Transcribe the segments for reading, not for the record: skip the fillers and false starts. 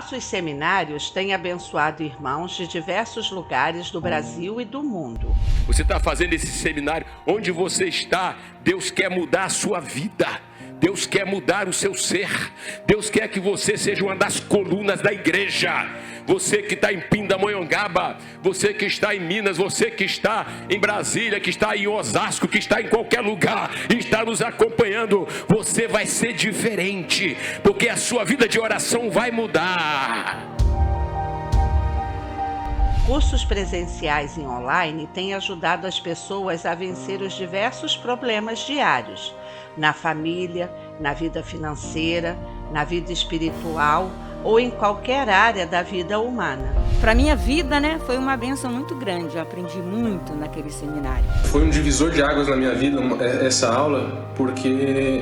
Nossos seminários têm abençoado irmãos de diversos lugares do Brasil e do mundo. Você está fazendo esse seminário, onde você está, Deus quer mudar a sua vida. Deus quer mudar o seu ser. Deus quer que você seja uma das colunas da igreja. Você que está em Pindamonhangaba, você que está em Minas, você que está em Brasília, que está em Osasco, que está em qualquer lugar e está nos acompanhando, você vai ser diferente, porque a sua vida de oração vai mudar. Cursos presenciais e online têm ajudado as pessoas a vencer os diversos problemas diários, na família, na vida financeira, na vida espiritual ou em qualquer área da vida humana. Para minha vida, foi uma bênção muito grande. Eu aprendi muito naquele seminário. Foi um divisor de águas na minha vida essa aula, porque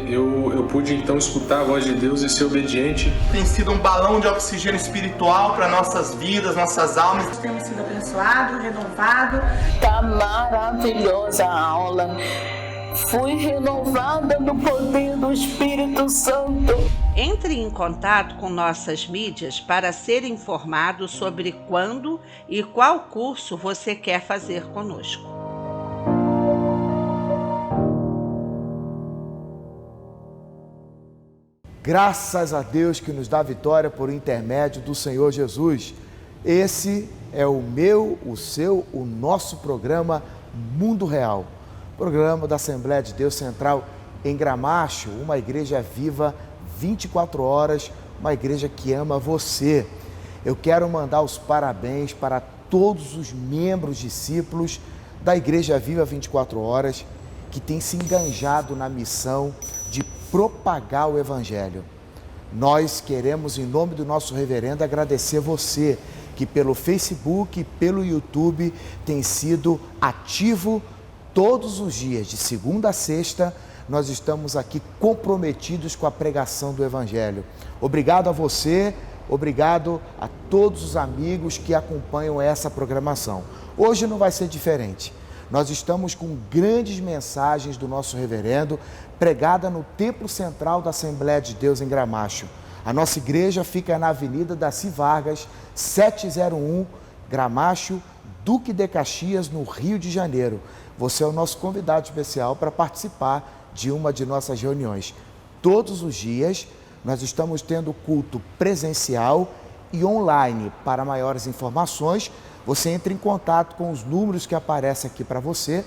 eu pude então escutar a voz de Deus e ser obediente. Tem sido um balão de oxigênio espiritual para nossas vidas, nossas almas. Temos sido abençoados, renovados. Tá maravilhosa a aula. Fui renovada no poder do Espírito Santo. Entre em contato com nossas mídias para ser informado sobre quando e qual curso você quer fazer conosco. Graças a Deus que nos dá vitória por intermédio do Senhor Jesus. Esse é o meu, o seu, o nosso programa Mundo Real. Programa da Assembleia de Deus Central em Gramacho, uma igreja viva 24 horas, uma igreja que ama você. Eu quero mandar os parabéns para todos os membros, discípulos da Igreja Viva 24 Horas, que têm se enganjado na missão de propagar o Evangelho. Nós queremos, em nome do nosso reverendo, agradecer você, que pelo Facebook e pelo YouTube tem sido ativo todos os dias, de segunda a sexta. Nós estamos aqui comprometidos com a pregação do Evangelho. Obrigado a você, obrigado a todos os amigos que acompanham essa programação. Hoje não vai ser diferente. Nós estamos com grandes mensagens do nosso reverendo, pregada no Templo Central da Assembleia de Deus em Gramacho. A nossa igreja fica na Avenida Daci Vargas, 701, Gramacho, Duque de Caxias, no Rio de Janeiro. Você é o nosso convidado especial para participar de uma de nossas reuniões. Todos os dias nós estamos tendo culto presencial e online. Para maiores informações, você entra em contato com os números que aparecem aqui para você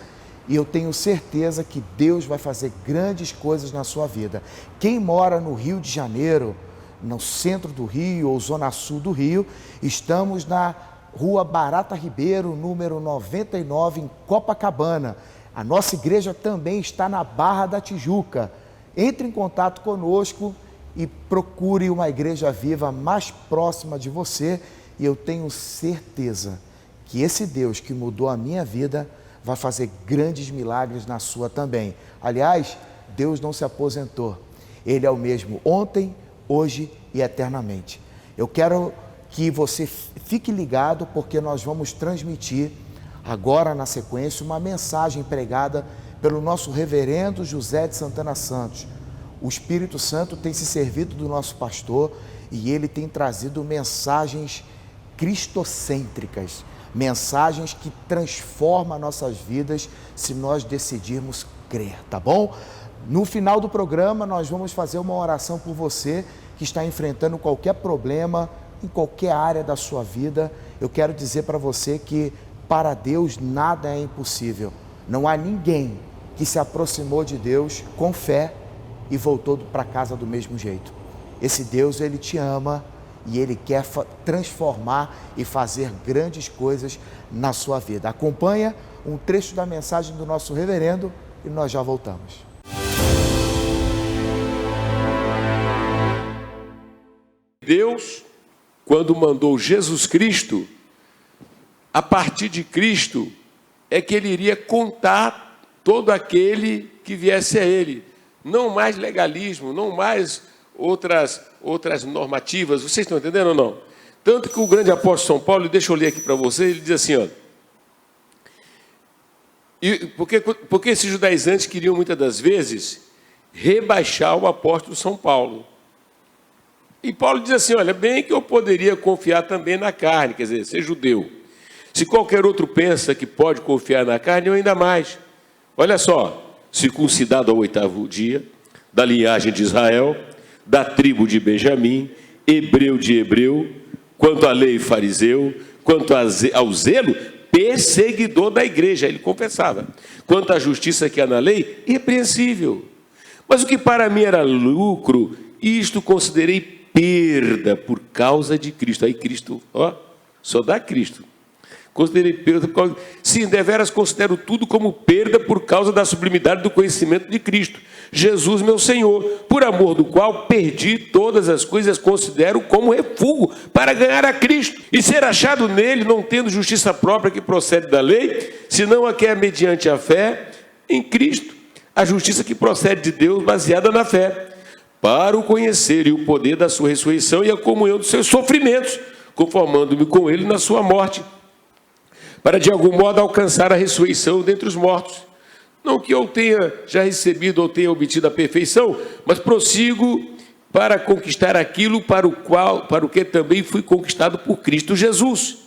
e eu tenho certeza que Deus vai fazer grandes coisas na sua vida. Quem mora no Rio de Janeiro, no centro do Rio ou zona sul do Rio, estamos na Rua Barata Ribeiro, número 99, em Copacabana. A nossa igreja também está na Barra da Tijuca. Entre em contato conosco e procure uma igreja viva mais próxima de você. E eu tenho certeza que esse Deus que mudou a minha vida vai fazer grandes milagres na sua também. Aliás, Deus não se aposentou. Ele é o mesmo ontem, hoje e eternamente. Eu quero que você fique ligado, porque nós vamos transmitir agora na sequência uma mensagem pregada pelo nosso reverendo José de Santana Santos. O Espírito Santo tem se servido do nosso pastor e ele tem trazido mensagens cristocêntricas, mensagens que transformam nossas vidas se nós decidirmos crer, tá bom? No final do programa nós vamos fazer uma oração por você que está enfrentando qualquer problema em qualquer área da sua vida. Eu quero dizer para você que para Deus nada é impossível. Não há ninguém que se aproximou de Deus com fé e voltou para casa do mesmo jeito. Esse Deus, Ele te ama e Ele quer transformar e fazer grandes coisas na sua vida. Acompanha um trecho da mensagem do nosso reverendo e nós já voltamos. Deus, quando mandou Jesus Cristo, a partir de Cristo é que ele iria contar todo aquele que viesse a ele. Não mais legalismo, não mais outras normativas. Vocês estão entendendo ou não? Tanto que o grande apóstolo São Paulo, deixa eu ler aqui para vocês, ele diz assim, ó, porque esses judaizantes queriam muitas das vezes rebaixar o apóstolo São Paulo. E Paulo diz assim, olha, bem que eu poderia confiar também na carne, quer dizer, ser judeu. Se qualquer outro pensa que pode confiar na carne, eu ainda mais. Olha só, circuncidado ao 8º dia, da linhagem de Israel, da tribo de Benjamim, hebreu de hebreu, quanto à lei fariseu, quanto ao zelo, perseguidor da igreja, ele confessava. Quanto à justiça que há na lei, irrepreensível. Mas o que para mim era lucro, isto considerei perda por causa de Cristo. Aí Cristo, ó, só dá Cristo. Considerei perda por causa... Sim, deveras considero tudo como perda por causa da sublimidade do conhecimento de Cristo. Jesus, meu Senhor, por amor do qual perdi todas as coisas, considero como refúgio para ganhar a Cristo e ser achado nele, não tendo justiça própria que procede da lei, senão a que é mediante a fé em Cristo, a justiça que procede de Deus baseada na fé, para o conhecer e o poder da sua ressurreição e a comunhão dos seus sofrimentos, conformando-me com ele na sua morte, para de algum modo alcançar a ressurreição dentre os mortos. Não que eu tenha já recebido ou tenha obtido a perfeição, mas prossigo para conquistar aquilo para o que também fui conquistado por Cristo Jesus.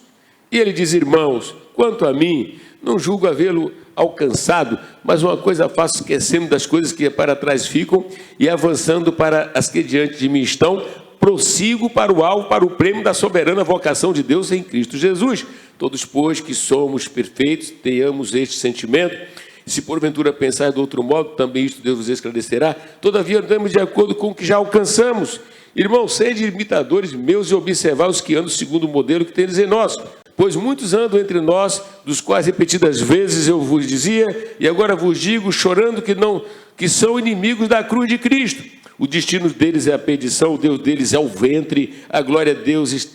E ele diz, irmãos, quanto a mim, não julgo havê-lo alcançado, mas uma coisa faço, esquecendo das coisas que para trás ficam e avançando para as que diante de mim estão, prossigo para o alvo, para o prêmio da soberana vocação de Deus em Cristo Jesus. Todos, pois, que somos perfeitos, tenhamos este sentimento. Se porventura pensar de outro modo, também isto Deus vos esclarecerá. Todavia, andamos de acordo com o que já alcançamos. Irmãos, sede imitadores meus e observar os que andam segundo o modelo que tendes em nós. Pois muitos andam entre nós, dos quais repetidas vezes eu vos dizia, e agora vos digo, chorando, que são inimigos da cruz de Cristo. O destino deles é a perdição, o Deus deles é o ventre, a glória deles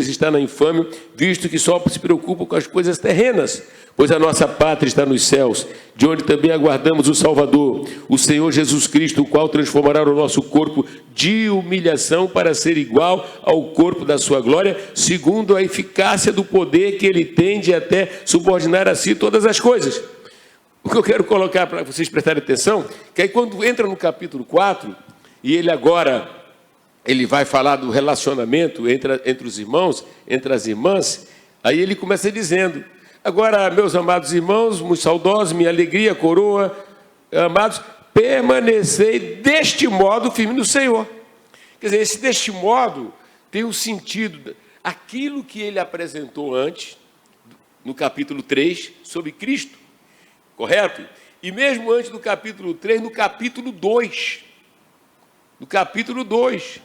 está na infâmia, visto que só se preocupam com as coisas terrenas. Pois a nossa pátria está nos céus, de onde também aguardamos o Salvador, o Senhor Jesus Cristo, o qual transformará o nosso corpo de humilhação para ser igual ao corpo da sua glória, segundo a eficácia do poder que ele tem de até subordinar a si todas as coisas. O que eu quero colocar para vocês prestarem atenção, que aí quando entra no capítulo 4, e ele vai falar do relacionamento entre os irmãos, entre as irmãs, aí ele começa dizendo, agora, meus amados irmãos, muito saudosos, minha alegria, coroa, amados, permanecei deste modo firme no Senhor. Quer dizer, esse deste modo tem um sentido, aquilo que ele apresentou antes, no capítulo 3, sobre Cristo, correto? E mesmo antes do capítulo 3, no capítulo 2. No capítulo 2.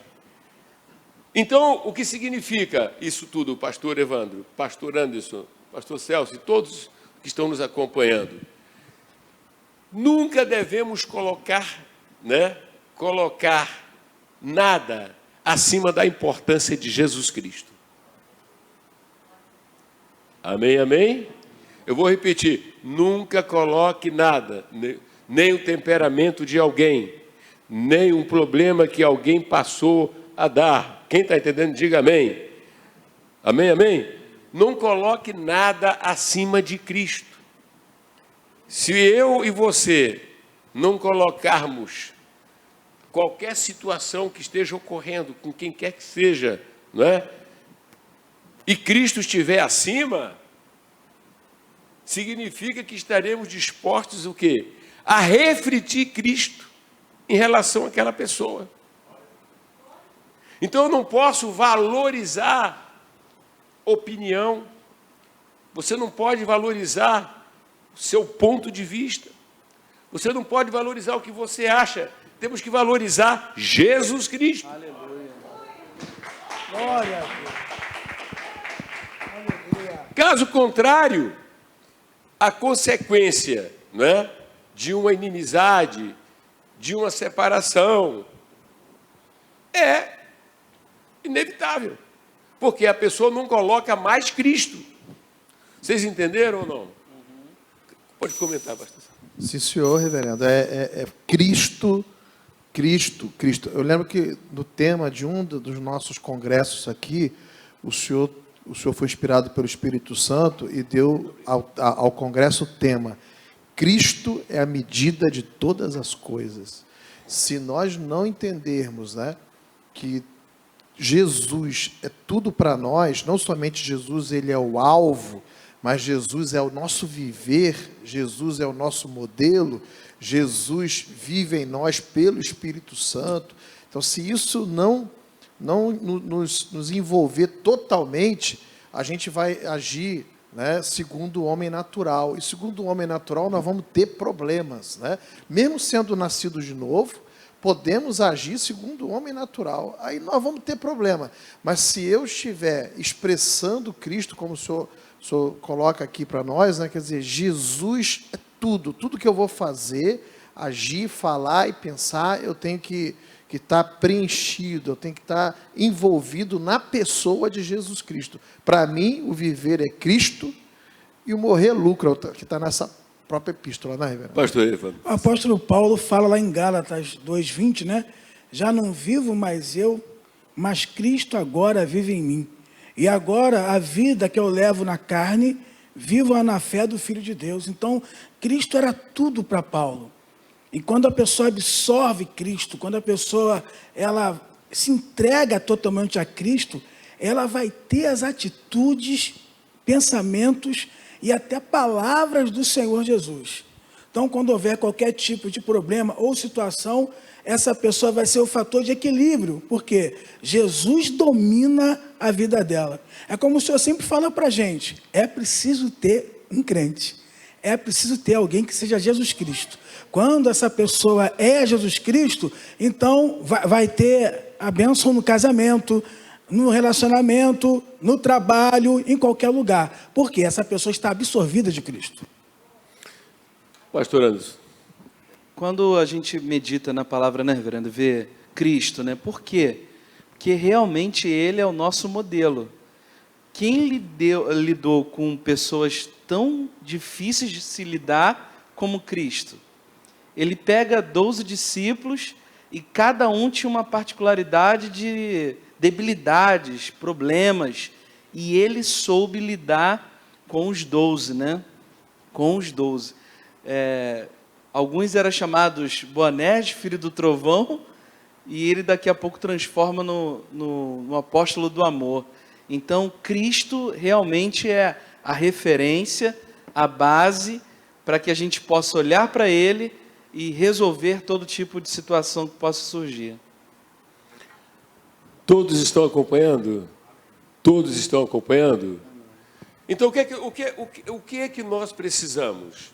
Então, o que significa isso tudo, pastor Evandro, pastor Anderson, pastor Celso e todos que estão nos acompanhando? Nunca devemos colocar nada acima da importância de Jesus Cristo. Amém, amém? Eu vou repetir, nunca coloque nada, nem o temperamento de alguém, nem um problema que alguém passou a dar. Quem está entendendo, diga amém. Amém, amém? Não coloque nada acima de Cristo. Se eu e você não colocarmos qualquer situação que esteja ocorrendo, com quem quer que seja, não é? E Cristo estiver acima, significa que estaremos dispostos o quê? A refletir Cristo em relação àquela pessoa. Então eu não posso valorizar opinião, você não pode valorizar o seu ponto de vista, você não pode valorizar o que você acha, temos que valorizar Jesus Cristo. Aleluia. Glória a Deus. Aleluia. Caso contrário, a consequência, não é, de uma inimizade, de uma separação, é inevitável, porque a pessoa não coloca mais Cristo. Vocês entenderam ou não? Pode comentar, pastor. Sim, senhor, reverendo. É Cristo, Cristo, Cristo. Eu lembro que no tema de um dos nossos congressos aqui, o senhor foi inspirado pelo Espírito Santo e deu ao congresso o tema: Cristo é a medida de todas as coisas. Se nós não entendermos, né, que Jesus é tudo para nós, não somente Jesus ele é o alvo, mas Jesus é o nosso viver, Jesus é o nosso modelo, Jesus vive em nós pelo Espírito Santo. Então, se isso não nos envolver totalmente, a gente vai agir, né, segundo o homem natural. E segundo o homem natural, nós vamos ter problemas, né? Mesmo sendo nascido de novo, podemos agir segundo o homem natural. Aí nós vamos ter problema. Mas se eu estiver expressando Cristo, como o senhor coloca aqui para nós, né, quer dizer, Jesus é tudo que eu vou fazer, agir, falar e pensar, eu tenho que estar preenchido, eu tenho que estar envolvido na pessoa de Jesus Cristo. Para mim, o viver é Cristo e o morrer é lucro, que está nessa própria epístola, né, reverendo? Pastor Evandro. O apóstolo Paulo fala lá em Gálatas 2:20, né? Já não vivo mais eu, mas Cristo agora vive em mim. E agora a vida que eu levo na carne, vivo-a na fé do Filho de Deus. Então, Cristo era tudo para Paulo. E quando a pessoa absorve Cristo, quando a pessoa ela se entrega totalmente a Cristo, ela vai ter as atitudes, pensamentos e até palavras do Senhor Jesus. Então, quando houver qualquer tipo de problema ou situação, essa pessoa vai ser o fator de equilíbrio, porque Jesus domina a vida dela. É como o Senhor sempre fala para a gente, é preciso ter um crente, é preciso ter alguém que seja Jesus Cristo. Quando essa pessoa é Jesus Cristo, então vai ter a bênção no casamento, no relacionamento, no trabalho, em qualquer lugar. Porque essa pessoa está absorvida de Cristo. Pastor Anderson. Quando a gente medita na palavra, né, reverendo, vê Cristo, né? Por quê? Porque realmente Ele é o nosso modelo. Quem lidou com pessoas tão difíceis de se lidar como Cristo? Ele pega 12 discípulos e cada um tinha uma particularidade de debilidades, problemas, e ele soube lidar com os 12, né? Com os 12. Alguns eram chamados Boanerges, filho do trovão, e ele daqui a pouco transforma no apóstolo do amor. Então, Cristo realmente é a referência, a base, para que a gente possa olhar para Ele e resolver todo tipo de situação que possa surgir. Todos estão acompanhando? Todos estão acompanhando? Então, o que é que nós precisamos?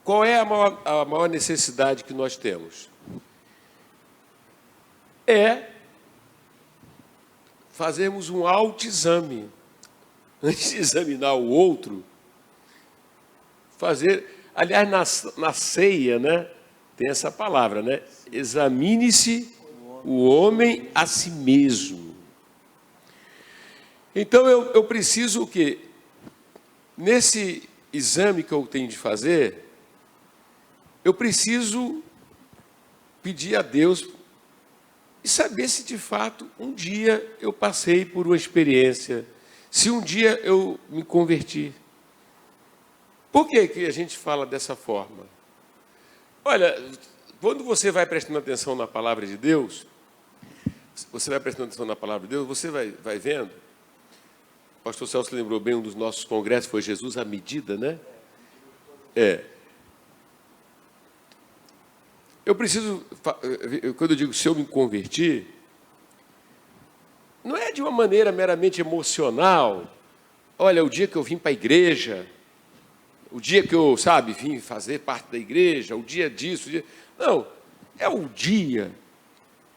Qual é a maior necessidade que nós temos? É fazermos um autoexame. Antes de examinar o outro, aliás, na ceia, né, tem essa palavra, né? Examine-se o homem a si mesmo. Então, eu preciso o quê? Nesse exame que eu tenho de fazer, eu preciso pedir a Deus e saber se de fato um dia eu passei por uma experiência, se um dia eu me converti. Por que a gente fala dessa forma? Olha, quando você vai prestando atenção na palavra de Deus, você vai vendo. O pastor Celso lembrou bem, um dos nossos congressos foi Jesus à medida, né? Eu preciso, quando eu digo se eu me converti, não é de uma maneira meramente emocional. Olha, o dia que eu vim para a igreja, o dia que eu, vim fazer parte da igreja, o dia disso, Não, é o dia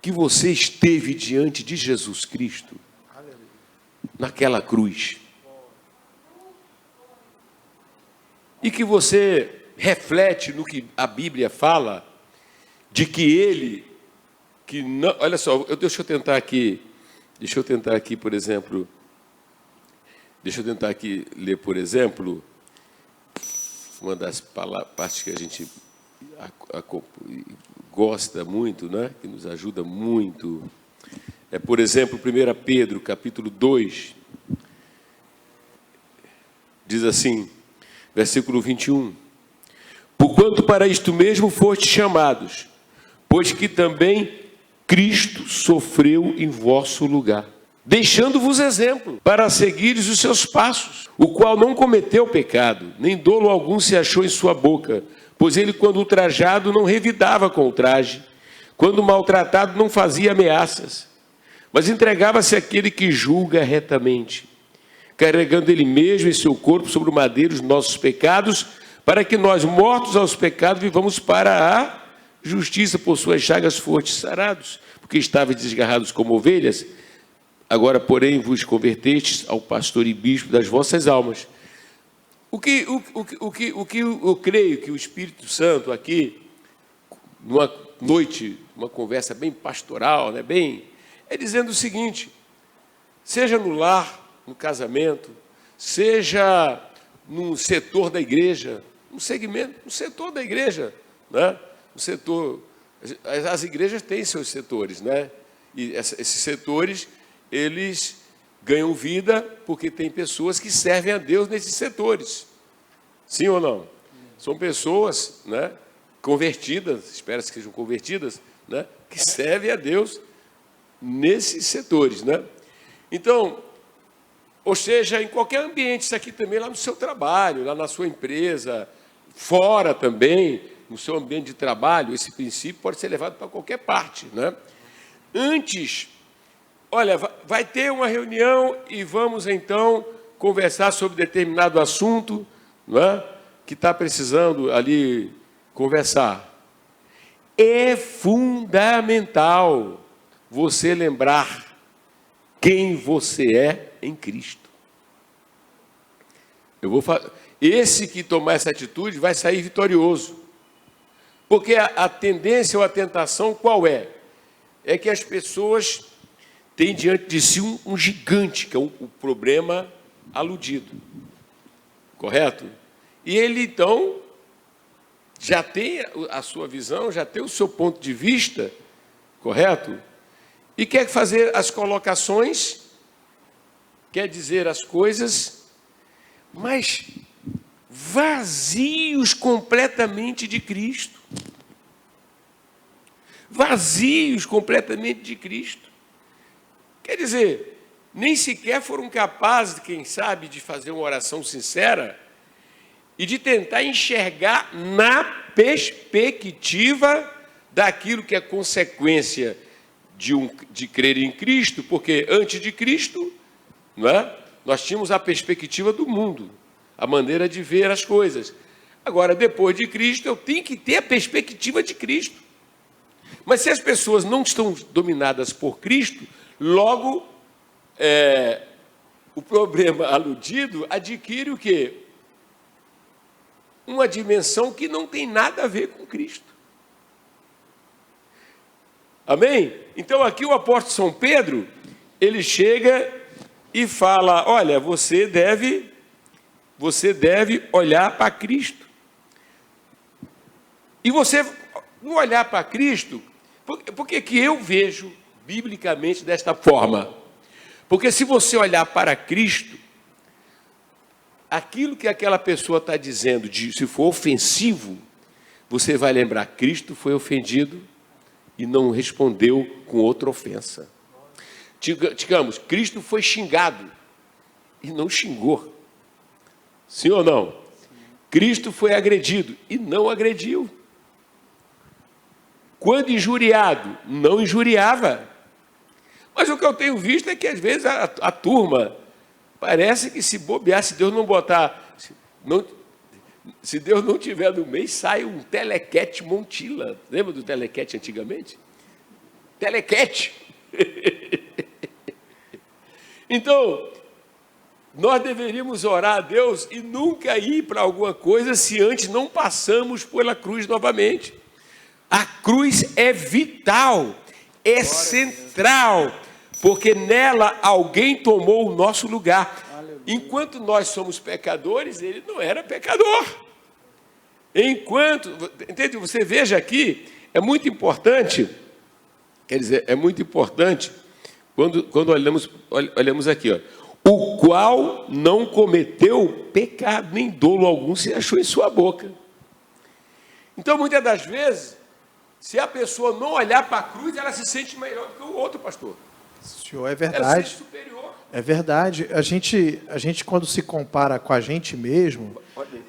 que você esteve diante de Jesus Cristo, naquela cruz. E que você reflete no que a Bíblia fala, de que Ele, que não, olha só, deixa eu tentar aqui, por exemplo, ler, por exemplo, uma das partes que a gente gosta muito, né? Que nos ajuda muito, por exemplo, 1 Pedro, capítulo 2, diz assim, versículo 21, porquanto para isto mesmo fostes chamados, pois que também Cristo sofreu em vosso lugar, deixando-vos exemplo, para seguires os seus passos, o qual não cometeu pecado, nem dolo algum se achou em sua boca, pois ele, quando ultrajado, não revidava com ultraje, quando maltratado, não fazia ameaças, mas entregava-se àquele que julga retamente, carregando ele mesmo em seu corpo sobre o madeiro os nossos pecados, para que nós, mortos aos pecados, vivamos para a justiça. Por suas chagas fostes sarados, porque estavais desgarrados como ovelhas, agora, porém, vos convertestes ao pastor e bispo das vossas almas. O que eu creio que o Espírito Santo aqui, numa noite, uma conversa bem pastoral, né, é dizendo o seguinte: seja no lar, no casamento, seja num setor da igreja, um segmento, um setor da igreja, né? O setor, as igrejas têm seus setores, né? E esses setores, eles ganham vida porque tem pessoas que servem a Deus nesses setores. Sim ou não? São pessoas, né, convertidas, espera-se que sejam convertidas, né, que servem a Deus nesses setores, né? Então, ou seja, em qualquer ambiente, isso aqui também lá no seu trabalho, lá na sua empresa, fora também, no seu ambiente de trabalho, esse princípio pode ser levado para qualquer parte, né? Antes, olha, vai ter uma reunião e vamos então conversar sobre determinado assunto, não é? Que está precisando ali conversar. É fundamental você lembrar quem você é em Cristo. Esse que tomar essa atitude vai sair vitorioso. Porque a tendência ou a tentação qual é? É que as pessoas têm diante de si um gigante, que é o problema aludido. Correto? E ele, então, já tem a sua visão, já tem o seu ponto de vista, correto? E quer fazer as colocações, quer dizer as coisas, mas vazios completamente de Cristo. Vazios completamente de Cristo. Quer dizer, nem sequer foram capazes, quem sabe, de fazer uma oração sincera e de tentar enxergar na perspectiva daquilo que é consequência de crer em Cristo, porque antes de Cristo, não é? Nós tínhamos a perspectiva do mundo, a maneira de ver as coisas. Agora, depois de Cristo, eu tenho que ter a perspectiva de Cristo. Mas se as pessoas não estão dominadas por Cristo, logo o problema aludido adquire o quê? Uma dimensão que não tem nada a ver com Cristo. Amém? Então aqui o apóstolo São Pedro, ele chega e fala: olha, você deve olhar para Cristo. E você não olhar para Cristo, porque que eu vejo biblicamente desta forma? Porque se você olhar para Cristo, aquilo que aquela pessoa está dizendo, se for ofensivo, você vai lembrar: Cristo foi ofendido e não respondeu com outra ofensa. Digamos, Cristo foi xingado e não xingou. Sim ou não? Sim. Cristo foi agredido e não agrediu. Quando injuriado, não injuriava. Mas o que eu tenho visto é que às vezes a turma parece que se bobear, se Deus não botar, se Deus não tiver no meio, sai um telequete Montila. Lembra do telequete antigamente? Telequete. Então, nós deveríamos orar a Deus e nunca ir para alguma coisa se antes não passamos pela cruz novamente. A cruz é vital, é central, porque nela alguém tomou o nosso lugar. Enquanto nós somos pecadores, ele não era pecador. Entende? Você veja aqui, é muito importante, quer dizer, é muito importante, quando olhamos aqui, ó, o qual não cometeu pecado, nem dolo algum se achou em sua boca. Então, muitas das vezes, Se a pessoa não olhar para a cruz, ela se sente melhor do que o outro, pastor. Senhor, é Ela se verdade. sente superior. É verdade. A gente quando se compara com a gente mesmo,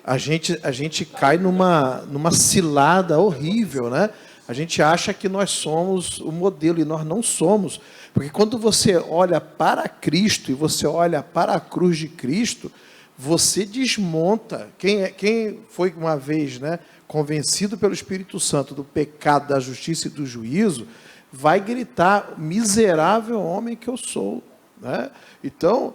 a gente cai numa cilada horrível, né? A gente acha que nós somos o modelo e nós não somos. Porque quando você olha para Cristo e você olha para a cruz de Cristo, você desmonta. Quem foi uma vez, né, convencido pelo Espírito Santo do pecado, da justiça e do juízo, vai gritar: miserável homem que eu sou. Né? Então,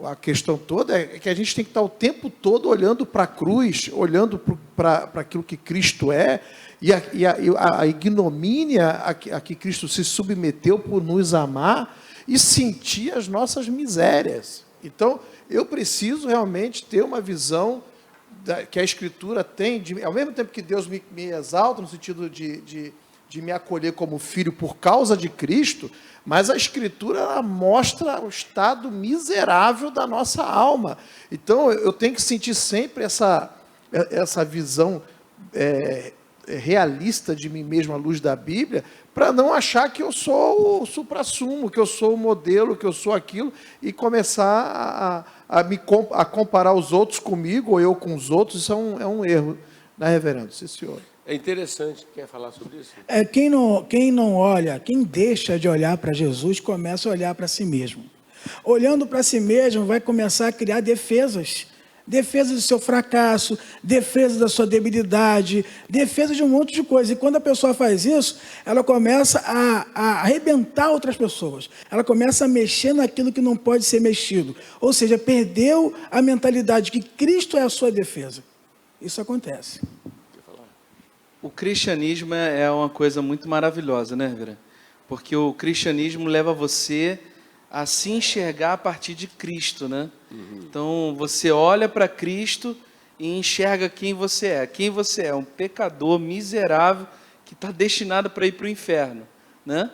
a questão toda é que a gente tem que estar o tempo todo olhando para a cruz, olhando para aquilo que Cristo é, e a ignomínia a que Cristo se submeteu por nos amar e sentir as nossas misérias. Então, eu preciso realmente ter uma visão que a Escritura tem, ao mesmo tempo que Deus me exalta, no sentido de me acolher como filho por causa de Cristo, mas a Escritura ela mostra o estado miserável da nossa alma. Então, eu tenho que sentir sempre essa visão realista de mim mesmo à luz da Bíblia, para não achar que eu sou o suprassumo, que eu sou o modelo, que eu sou aquilo, e começar a comparar os outros comigo, ou eu com os outros. Isso é um erro, né, reverendo? Sim, senhor. É interessante. Quer falar sobre isso? Quem não olha, quem deixa de olhar para Jesus, começa a olhar para si mesmo. Olhando para si mesmo, vai começar a criar defesas. Defesa do seu fracasso, defesa da sua debilidade, defesa de um monte de coisa. E quando a pessoa faz isso, ela começa a arrebentar outras pessoas. Ela começa a mexer naquilo que não pode ser mexido. Ou seja, perdeu a mentalidade que Cristo é a sua defesa. Isso acontece. O cristianismo é uma coisa muito maravilhosa, né, Vera? Porque o cristianismo leva você a se enxergar a partir de Cristo, né? Então, você olha para Cristo e enxerga quem você é. Quem você é? Um pecador miserável que está destinado para ir para o inferno, né?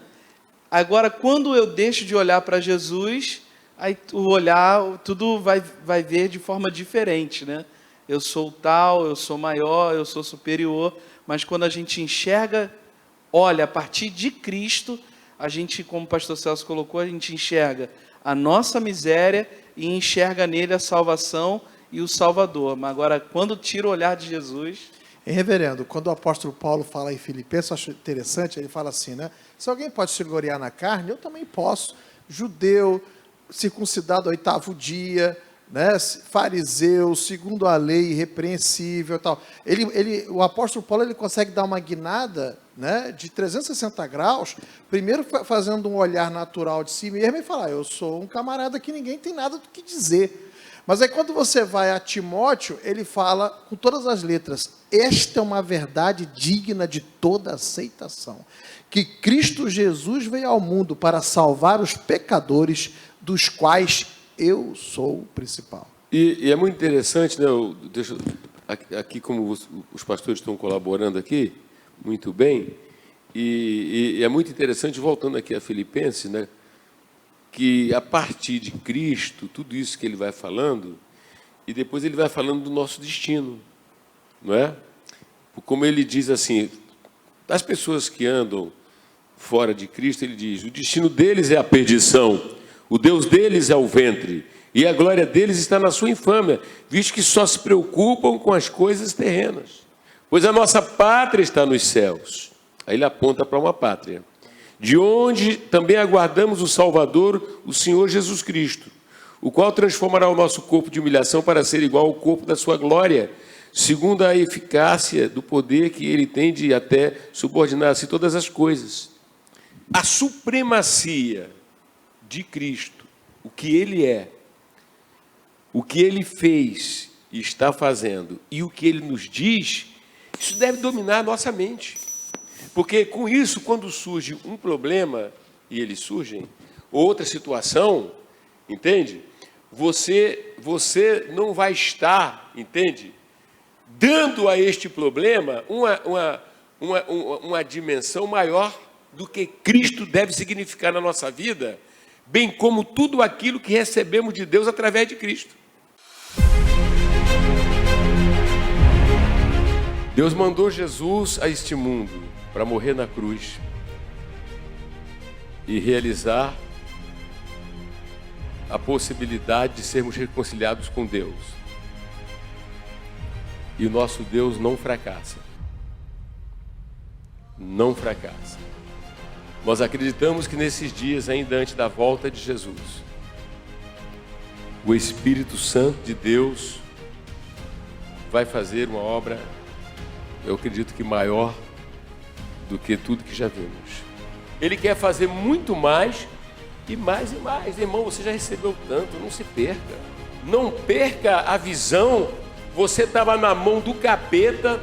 Agora, quando eu deixo de olhar para Jesus, aí o olhar, tudo vai ver de forma diferente, né? Eu sou tal, eu sou maior, eu sou superior, mas quando a gente enxerga, olha a partir de Cristo, a gente, como o pastor Celso colocou, a gente enxerga a nossa miséria e enxerga nele a salvação e o Salvador. Mas agora, quando tira o olhar de Jesus... Reverendo, quando o apóstolo Paulo fala em Filipenses, eu acho interessante, ele fala assim, né? Se alguém pode se gloriar na carne, eu também posso. Judeu, circuncidado ao 8º dia, né? Fariseu, segundo a lei, irrepreensível, tal. O apóstolo Paulo ele consegue dar uma guinada, né, de 360 graus, primeiro fazendo um olhar natural de si mesmo e falar: eu sou um camarada que ninguém tem nada do que dizer. Mas aí quando você vai a Timóteo, ele fala com todas as letras: esta é uma verdade digna de toda aceitação, que Cristo Jesus veio ao mundo para salvar os pecadores, dos quais eu sou o principal. E é muito interessante, né? Aqui como os pastores estão colaborando aqui, muito bem, e é muito interessante, voltando aqui a Filipenses, né, que a partir de Cristo, tudo isso que ele vai falando, e depois ele vai falando do nosso destino, não é? Como ele diz assim, as pessoas que andam fora de Cristo, ele diz: o destino deles é a perdição, o Deus deles é o ventre, e a glória deles está na sua infâmia, visto que só se preocupam com as coisas terrenas. Pois a nossa pátria está nos céus. Aí ele aponta para uma pátria, de onde também aguardamos o Salvador, o Senhor Jesus Cristo, o qual transformará o nosso corpo de humilhação para ser igual ao corpo da sua glória, segundo a eficácia do poder que ele tem de até subordinar-se todas as coisas. A supremacia de Cristo, o que ele é, o que ele fez e está fazendo, e o que ele nos diz, isso deve dominar a nossa mente. Porque com isso, quando surge um problema, e eles surgem, outra situação, entende? Você não vai estar, entende? Dando a este problema uma dimensão maior do que Cristo deve significar na nossa vida, bem como tudo aquilo que recebemos de Deus através de Cristo. Deus mandou Jesus a este mundo para morrer na cruz e realizar a possibilidade de sermos reconciliados com Deus. E o nosso Deus não fracassa. Não fracassa. Nós acreditamos que nesses dias, ainda antes da volta de Jesus, o Espírito Santo de Deus vai fazer uma obra, eu acredito que maior do que tudo que já vimos. Ele quer fazer muito mais e mais e mais. Irmão, você já recebeu tanto, não se perca. Não perca a visão. Você estava na mão do capeta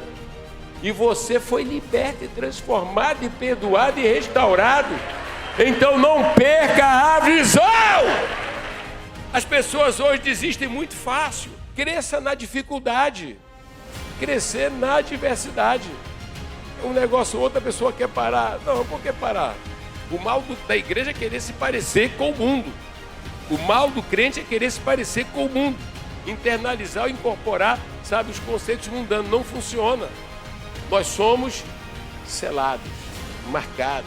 e você foi liberto e transformado e perdoado e restaurado. Então não perca a visão. As pessoas hoje desistem muito fácil. Cresça na dificuldade. Crescer na adversidade. Um negócio, outra pessoa quer parar. Não, por que parar? O mal da igreja é querer se parecer com o mundo. O mal do crente é querer se parecer com o mundo. Internalizar ou incorporar, sabe, os conceitos mundanos. Não funciona. Nós somos selados, marcados.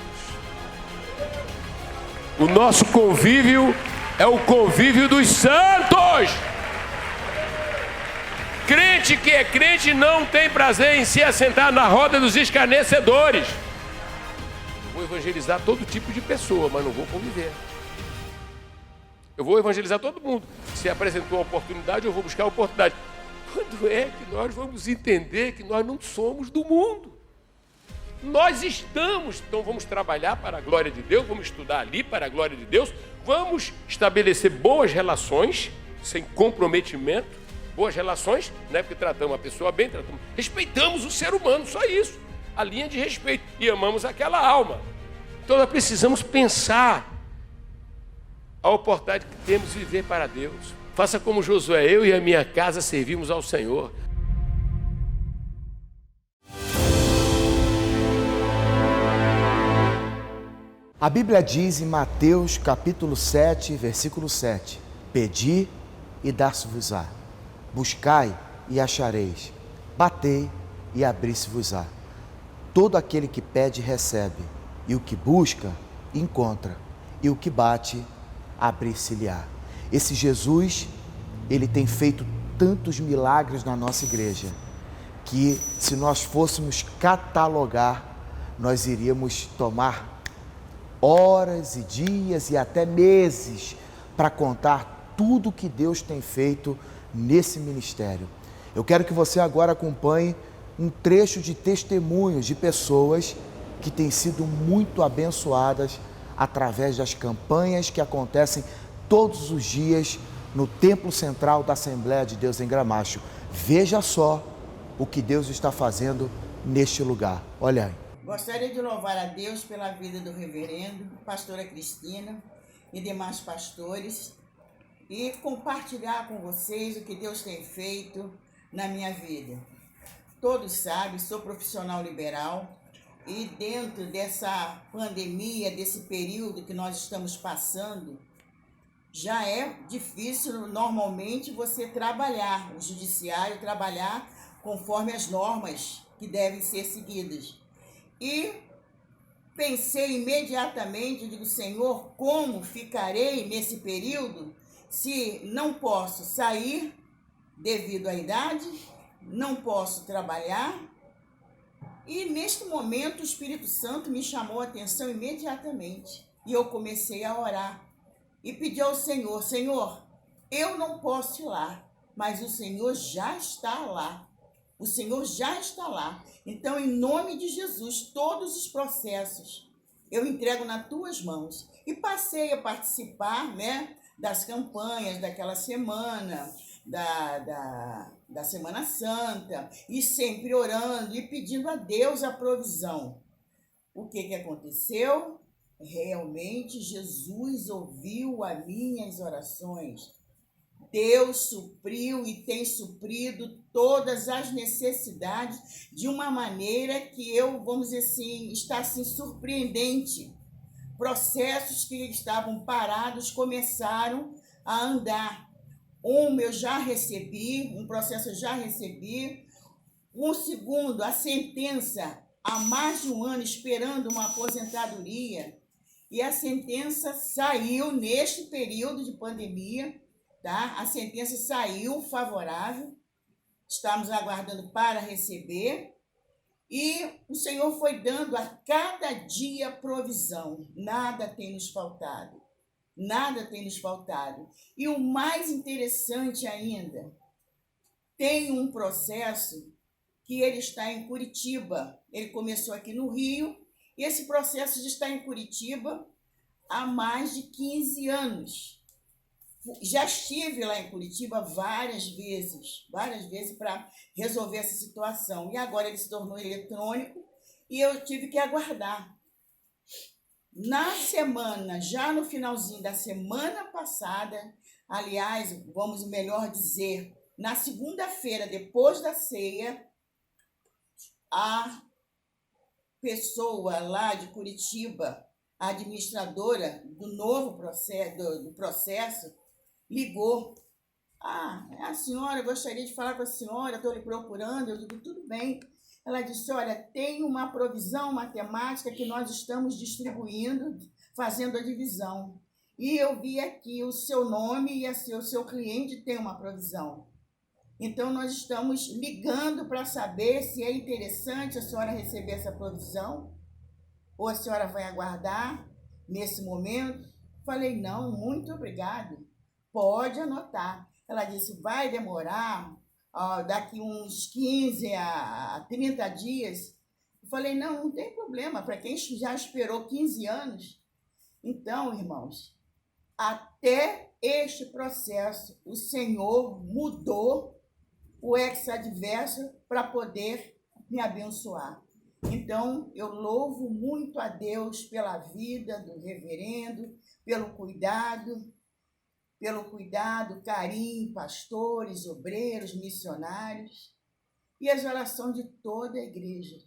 O nosso convívio é o convívio dos santos. Crente que é crente não tem prazer em se assentar na roda dos escarnecedores. Eu vou evangelizar todo tipo de pessoa, mas não vou conviver. Eu vou evangelizar todo mundo. Se apresentou a oportunidade, eu vou buscar a oportunidade. Quando é que nós vamos entender que nós não somos do mundo? Nós estamos, então vamos trabalhar para a glória de Deus, vamos estudar ali para a glória de Deus, vamos estabelecer boas relações, sem comprometimento, boas relações, não é porque tratamos a pessoa bem, respeitamos o ser humano, só isso, a linha de respeito, e amamos aquela alma. Então nós precisamos pensar a oportunidade que temos de viver para Deus. Faça como Josué, eu e a minha casa servimos ao Senhor. A Bíblia diz em Mateus capítulo 7, versículo 7, pedi e dar-se-vos-á, buscai e achareis, batei e abrir-se-vos-á. Todo aquele que pede recebe, e o que busca encontra, e o que bate abrir-se-lhe-á. Esse Jesus, ele tem feito tantos milagres na nossa igreja, que se nós fôssemos catalogar, nós iríamos tomar horas e dias e até meses para contar tudo que Deus tem feito nesse ministério. Eu quero que você agora acompanhe um trecho de testemunhos de pessoas que têm sido muito abençoadas através das campanhas que acontecem todos os dias no Templo Central da Assembleia de Deus em Gramacho. Veja só o que Deus está fazendo neste lugar. Olha aí. Gostaria de louvar a Deus pela vida do reverendo, pastora Cristina e demais pastores e compartilhar com vocês o que Deus tem feito na minha vida. Todos sabem, sou profissional liberal e dentro dessa pandemia, desse período que nós estamos passando, já é difícil normalmente você trabalhar, o judiciário trabalhar conforme as normas que devem ser seguidas. E pensei imediatamente, digo, Senhor, como ficarei nesse período se não posso sair devido à idade, não posso trabalhar? E neste momento o Espírito Santo me chamou a atenção imediatamente e eu comecei a orar e pedi ao Senhor, Senhor, eu não posso ir lá, mas o Senhor já está lá. O Senhor já está lá. Então, em nome de Jesus, todos os processos eu entrego nas tuas mãos. E passei a participar, né, das campanhas daquela semana, da Semana Santa, e sempre orando e pedindo a Deus a provisão. O que aconteceu? Realmente, Jesus ouviu as minhas orações. Deus supriu e tem suprido todas as necessidades de uma maneira que eu, vamos dizer assim, está assim surpreendente. Processos que estavam parados começaram a andar. Eu já recebi, um processo eu já recebi. Um segundo, a sentença há mais de um ano esperando uma aposentadoria e a sentença saiu neste período de pandemia, tá? A sentença saiu favorável, estamos aguardando para receber e o Senhor foi dando a cada dia provisão, nada tem nos faltado, nada tem nos faltado. E o mais interessante ainda, tem um processo que ele está em Curitiba. Ele começou aqui no Rio, e esse processo de estar em Curitiba há mais de 15 anos. Já estive lá em Curitiba várias vezes para resolver essa situação. E agora ele se tornou eletrônico e eu tive que aguardar. Na semana, já no finalzinho da semana passada, aliás, vamos melhor dizer, na segunda-feira, depois da ceia, a pessoa lá de Curitiba, a administradora do novo processo, ligou. A senhora, eu gostaria de falar com a senhora, estou lhe procurando. Eu digo, tudo bem. Ela disse, olha, tem uma provisão matemática que nós estamos distribuindo, fazendo a divisão. E eu vi aqui o seu nome e o seu cliente tem uma provisão. Então, nós estamos ligando para saber se é interessante a senhora receber essa provisão ou a senhora vai aguardar nesse momento. Falei, não, muito obrigado. Pode anotar. Ela disse, vai demorar daqui uns 15 a 30 dias. Eu falei, não tem problema, para quem já esperou 15 anos. Então, irmãos, até este processo, o Senhor mudou o ex-adverso para poder me abençoar. Então, eu louvo muito a Deus pela vida do reverendo, pelo cuidado, carinho, pastores, obreiros, missionários e as orações de toda a igreja.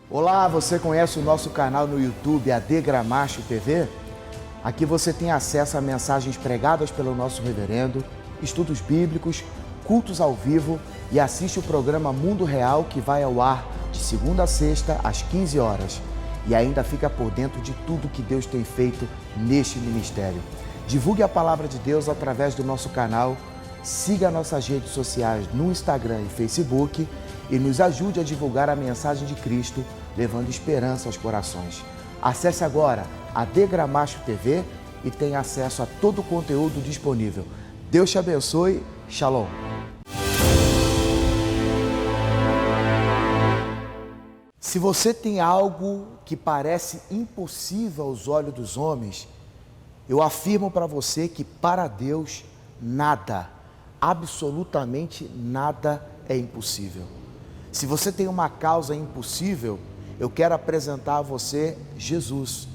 Olá, você conhece o nosso canal no YouTube, AD Gramacho TV? Aqui você tem acesso a mensagens pregadas pelo nosso reverendo, estudos bíblicos, cultos ao vivo e assiste o programa Mundo Real, que vai ao ar de segunda a sexta às 15 horas. E ainda fica por dentro de tudo que Deus tem feito neste ministério. Divulgue a palavra de Deus através do nosso canal, siga nossas redes sociais no Instagram e Facebook e nos ajude a divulgar a mensagem de Cristo, levando esperança aos corações. Acesse agora a AD Gramacho TV e tenha acesso a todo o conteúdo disponível. Deus te abençoe. Shalom. Se você tem algo que parece impossível aos olhos dos homens, eu afirmo para você que para Deus nada, absolutamente nada é impossível. Se você tem uma causa impossível, eu quero apresentar a você Jesus,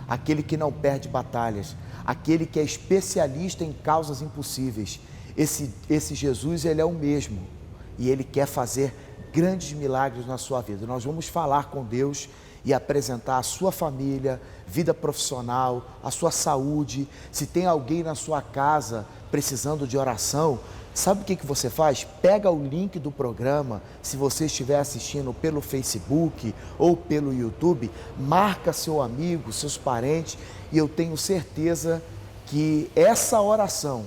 aquele que não perde batalhas, aquele que é especialista em causas impossíveis. Esse Jesus, ele é o mesmo e ele quer fazer grandes milagres na sua vida. Nós vamos falar com Deus e apresentar a sua família, vida profissional, a sua saúde. Se tem alguém na sua casa precisando de oração, sabe o que você faz? Pega o link do programa, se você estiver assistindo pelo Facebook ou pelo YouTube, marca seu amigo, seus parentes, e eu tenho certeza que essa oração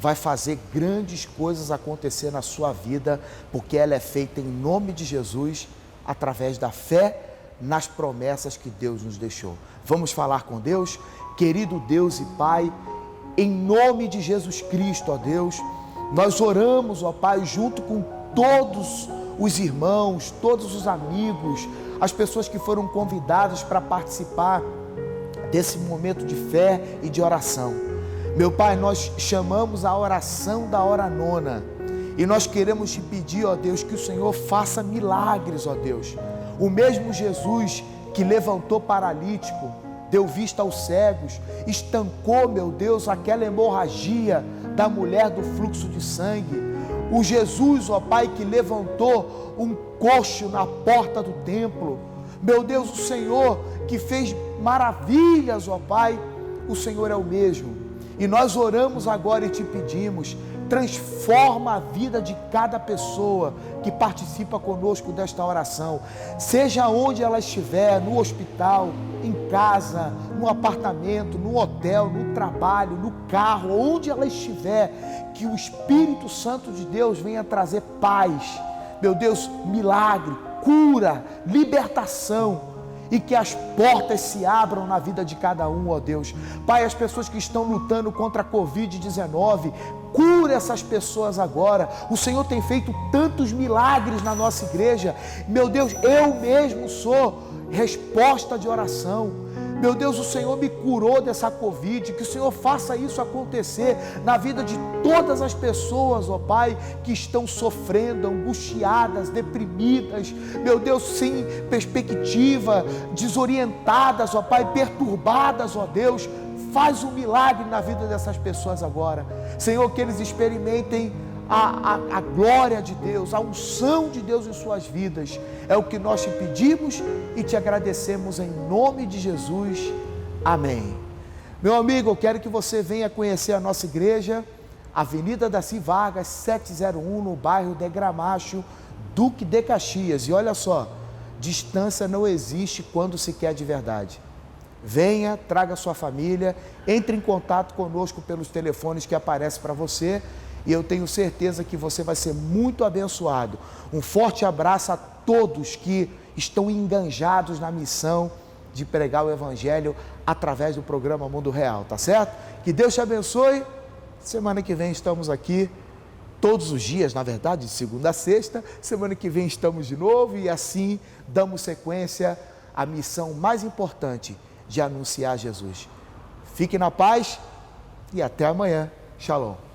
vai fazer grandes coisas acontecer na sua vida, porque ela é feita em nome de Jesus, através da fé nas promessas que Deus nos deixou. Vamos falar com Deus? Querido Deus e Pai, em nome de Jesus Cristo, ó Deus, nós oramos, ó Pai, junto com todos os irmãos, todos os amigos, as pessoas que foram convidadas para participar desse momento de fé e de oração. Meu Pai, nós chamamos a oração da hora nona e nós queremos te pedir, ó Deus, que o Senhor faça milagres, ó Deus. O mesmo Jesus que levantou paralítico, deu vista aos cegos, estancou, meu Deus, aquela hemorragia da mulher do fluxo de sangue. O Jesus, ó Pai, que levantou um coxo na porta do templo. Meu Deus, o Senhor que fez maravilhas, ó Pai, o Senhor é o mesmo. E nós oramos agora e te pedimos, transforma a vida de cada pessoa que participa conosco desta oração, seja onde ela estiver, no hospital, em casa, no apartamento, no hotel, no trabalho, no carro, onde ela estiver, que o Espírito Santo de Deus venha trazer paz, meu Deus, milagre, cura, libertação, e que as portas se abram na vida de cada um, ó Deus. Pai, as pessoas que estão lutando contra a Covid-19, cura essas pessoas agora. O Senhor tem feito tantos milagres na nossa igreja. Meu Deus, eu mesmo sou resposta de oração. Meu Deus, o Senhor me curou dessa Covid, que o Senhor faça isso acontecer na vida de todas as pessoas, ó Pai, que estão sofrendo, angustiadas, deprimidas, meu Deus, sem perspectiva, desorientadas, ó Pai, perturbadas, ó Deus. Faz um milagre na vida dessas pessoas agora, Senhor, que eles experimentem a glória de Deus, a unção de Deus em suas vidas. É o que nós te pedimos e te agradecemos em nome de Jesus. Amém. Meu amigo, eu quero que você venha conhecer a nossa igreja, Avenida Daci Vargas, 701, no bairro de Gramacho, Duque de Caxias. E olha só, distância não existe quando se quer de verdade. Venha, traga sua família, entre em contato conosco pelos telefones que aparecem para você, e eu tenho certeza que você vai ser muito abençoado. Um forte abraço a todos que estão enganjados na missão de pregar o Evangelho através do programa Mundo Real, tá certo? Que Deus te abençoe. Semana que vem estamos aqui, todos os dias, na verdade, de segunda a sexta. Semana que vem estamos de novo e assim damos sequência à missão mais importante de anunciar Jesus. Fique na paz e até amanhã. Shalom.